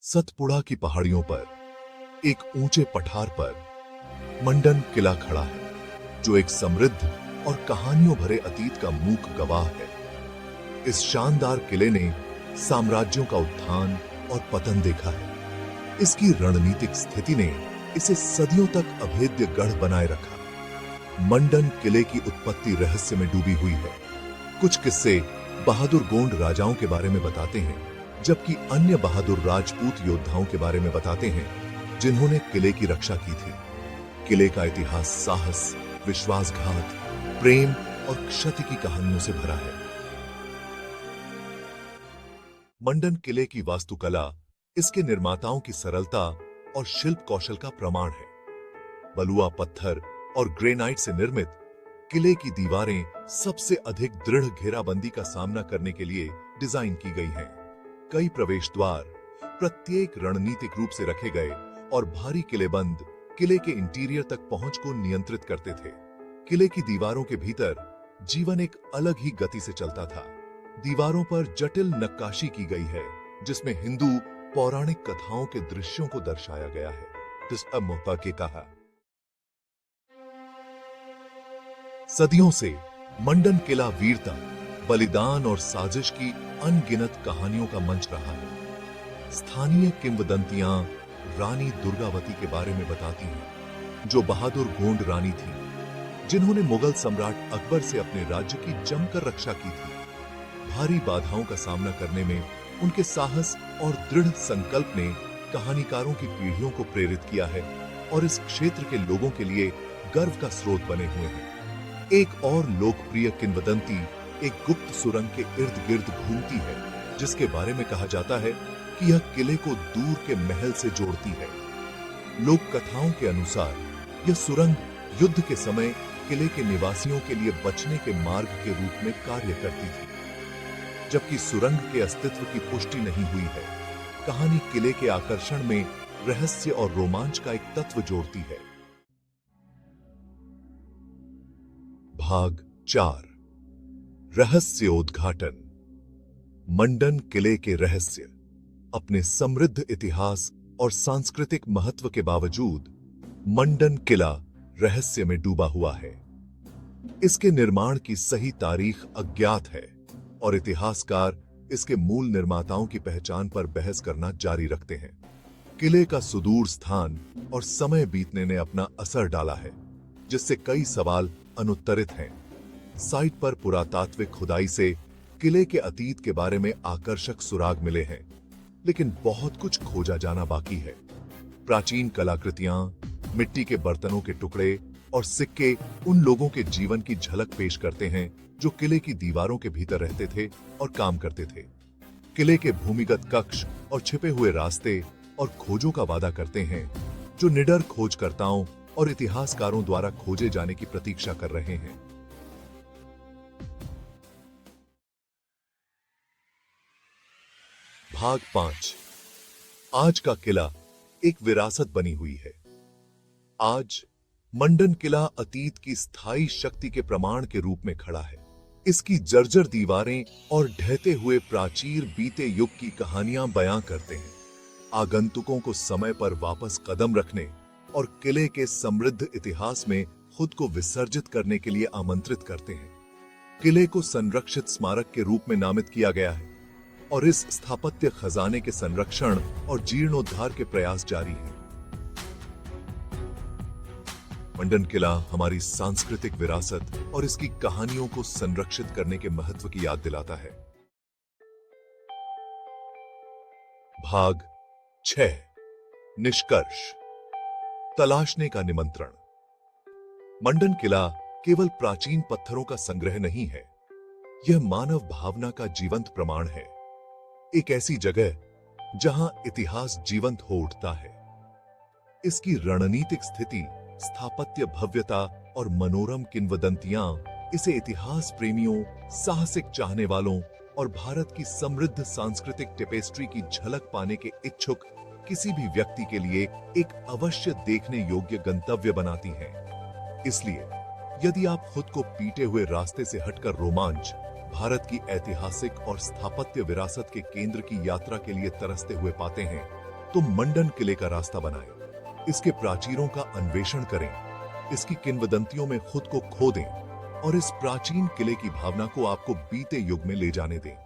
सतपुड़ा की पहाड़ियों पर एक ऊंचे पठार पर मंडन किला खड़ा है, जो एक समृद्ध और कहानियों भरे अतीत का मूक गवाह है। इस शानदार किले ने साम्राज्यों का उत्थान और पतन देखा है। इसकी रणनीतिक स्थिति ने इसे सदियों तक अभेद्य गढ़ बनाए रखा। मंडन किले की उत्पत्ति रहस्य में डूबी हुई है। कुछ किस्से बहादुर गोंड राजाओं के बारे में बताते हैं, जबकि अन्य बहादुर राजपूत योद्धाओं के बारे में बताते हैं जिन्होंने किले की रक्षा की थी। किले का इतिहास साहस, विश्वासघात, प्रेम और क्षति की कहानियों से भरा है। मंडन किले की वास्तुकला इसके निर्माताओं की सरलता और शिल्प कौशल का प्रमाण है। बलुआ पत्थर और ग्रेनाइट से निर्मित किले की दीवारें सबसे अधिक दृढ़ घेराबंदी का सामना करने के लिए डिजाइन की गई हैं। कई प्रवेश द्वार प्रत्येक रणनीतिक रूप से रखे गए और भारी किलेबंद किले के इंटीरियर तक पहुंच को नियंत्रित करते थे। किले की दीवारों के भीतर जीवन एक अलग ही गति से चलता था। दीवारों पर जटिल नक्काशी की गई है, जिसमें हिंदू पौराणिक कथाओं के दृश्यों को दर्शाया गया है। जिस मोहपा के कहा, सदियों से मंडन किला वीरता, बलिदान और साजिश की अनगिनत कहानियों का मंच रहा है। स्थानीय किंवदंतियां रानी दुर्गावती के बारे में बताती हैं, जो बहादुर गोंड रानी थी, जिन्होंने मुगल सम्राट अकबर से अपने राज्य की जमकर रक्षा की थी। भारी बाधाओं का सामना करने में उनके साहस और दृढ़ संकल्प ने कहानीकारों की पीढ़ियों को प्रेरित किया है और इस क्षेत्र के लोगों के लिए गर्व का स्रोत बने हुए हैं। एक और लोकप्रिय किंवदंती एक गुप्त सुरंग के इर्द गिर्द घूमती है, जिसके बारे में कहा जाता है कि यह किले को दूर के महल से जोड़ती है। लोक कथाओं के अनुसार यह सुरंग युद्ध के समय किले के निवासियों के लिए बचने के मार्ग के रूप में कार्य करती थी। जबकि सुरंग के अस्तित्व की पुष्टि नहीं हुई है, कहानी किले के आकर्षण में रहस्य और रोमांच का एक तत्व जोड़ती है। भाग 4, रहस्योद्घाटन। मंडन किले के रहस्य अपने समृद्ध इतिहास और सांस्कृतिक महत्व के बावजूद मंडन किला रहस्य में डूबा हुआ है। इसके निर्माण की सही तारीख अज्ञात है और इतिहासकार इसके मूल निर्माताओं की पहचान पर बहस करना जारी रखते हैं। किले का सुदूर स्थान और समय बीतने ने अपना असर डाला है, जिससे कई सवाल अनुत्तरित हैं। साइट पर पुरातात्विक खुदाई से किले के अतीत के बारे में आकर्षक सुराग मिले हैं, लेकिन बहुत कुछ खोजा जाना बाकी है। प्राचीन कलाकृतियां, मिट्टी के बर्तनों के टुकड़े और सिक्के उन लोगों के जीवन की झलक पेश करते हैं जो किले की दीवारों के भीतर रहते थे और काम करते थे। किले के भूमिगत कक्ष और छिपे हुए रास्ते और खोजों का वादा करते हैं, जो निडर खोजकर्ताओं और इतिहासकारों द्वारा खोजे जाने की प्रतीक्षा कर रहे हैं। भाग 5, आज का किला एक विरासत बनी हुई है। आज मंडन किला अतीत की स्थायी शक्ति के प्रमाण के रूप में खड़ा है। इसकी जर्जर दीवारें और ढहते हुए प्राचीर बीते युग की कहानियां बयां करते हैं, आगंतुकों को समय पर वापस कदम रखने और किले के समृद्ध इतिहास में खुद को विसर्जित करने के लिए आमंत्रित करते हैं। किले को संरक्षित स्मारक के रूप में नामित किया गया है और इस स्थापत्य खजाने के संरक्षण और जीर्णोद्धार के प्रयास जारी हैं। मंडन किला हमारी सांस्कृतिक विरासत और इसकी कहानियों को संरक्षित करने के महत्व की याद दिलाता है। भाग 6, निष्कर्ष, तलाशने का निमंत्रण। मंडन किला केवल प्राचीन पत्थरों का संग्रह नहीं है, यह मानव भावना का जीवंत प्रमाण है। एक ऐसी जगह जहां इतिहास जीवंत हो उठता है। इसकी रणनीतिक स्थिति, स्थापत्य भव्यता और मनोरम किंवदंतियां इसे इतिहास प्रेमियों, साहसिक चाहने वालों और भारत की समृद्ध सांस्कृतिक टेपेस्ट्री की झलक पाने के इच्छुक किसी भी व्यक्ति के लिए एक अवश्य देखने योग्य गंतव्य बनाती हैं। इसलिए यदि आप खुद को पीटे हुए रास्ते से हटकर रोमांच, भारत की ऐतिहासिक और स्थापत्य विरासत के केंद्र की यात्रा के लिए तरसते हुए पाते हैं, तो मंडन किले का रास्ता बनाएं। इसके प्राचीरों का अन्वेषण करें, इसकी किंवदंतियों में खुद को खो दें और इस प्राचीन किले की भावना को आपको बीते युग में ले जाने दें।